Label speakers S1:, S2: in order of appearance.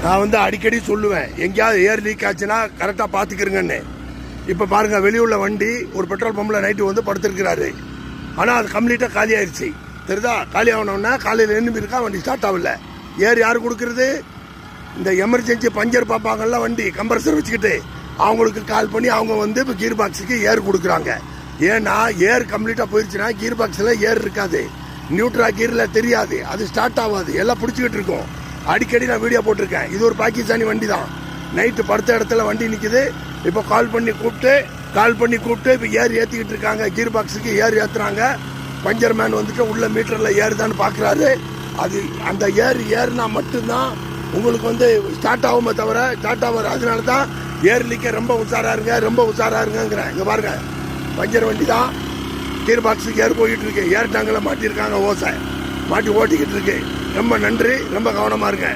S1: நான் அடிக்கடி சொல்லுவேன், எங்கேயாவது ஏர் லீக் ஆச்சுன்னா கரெக்டாக பார்த்துக்கிறங்கன்னு. இப்போ பாருங்கள், வெளியுள்ள வண்டி ஒரு பெட்ரோல் பம்பில் நைட்டு படுத்துருக்கிறாரு. ஆனால் அது கம்ப்ளீட்டாக காலி ஆயிடுச்சு. தெரியுதா? காலி ஆகணும்னா காலையில் என்ன இருக்கா, வண்டி ஸ்டார்ட் ஆகல. ஏர் யார் கொடுக்குறது? இந்த எமர்ஜென்சி பஞ்சர் பார்ப்பாங்கல்ல, வண்டி கம்ப்ரஸர் வச்சுக்கிட்டு அவங்களுக்கு கால் பண்ணி அவங்க இப்போ கீர் பாக்ஸுக்கு ஏர் கொடுக்குறாங்க. ஏன்னா ஏர் கம்ப்ளீட்டாக போயிடுச்சுன்னா கீர் பாக்ஸில் ஏர் இருக்காது, நியூட்ரா கீரில் தெரியாது, அது ஸ்டார்ட் ஆகாது, எல்லாம் பிடிச்சிக்கிட்டு இருக்கும். அடிக்கடி நான் வீடியோ போட்டிருக்கேன். இது ஒரு பாகிஸ்தானி வண்டி தான். நைட்டு படுத்த இடத்துல வண்டி நிற்குது. இப்போ கால் பண்ணி கூப்பிட்டு இப்போ ஏர் ஏற்றிக்கிட்டு இருக்காங்க. கீர் பாக்ஸுக்கு ஏர் ஏற்றுறாங்க. பஞ்சர் மேன் உள்ள மீட்டரில் ஏறுதான்னு பார்க்குறாரு. அது அந்த ஏறுனா மட்டும்தான் உங்களுக்கு ஸ்டார்ட் ஆகுமே தவிர ஸ்டார்ட் ஆகாது. அதனால தான் ஏர் லீக்க ரொம்ப உஷாரா இருங்கிறேன். இங்கே பாருங்க, பஞ்சர் வண்டி தான். கீர் பாக்ஸுக்கு ஏர் போயிட்டு இருக்கு. ஏர் டாங்கில் மாட்டியிருக்காங்க. ஓசை மாட்டி ஓட்டிக்கிட்டு இருக்கு. ரொம்ப நன்றி, ரொம்ப கவனமாக இருங்க.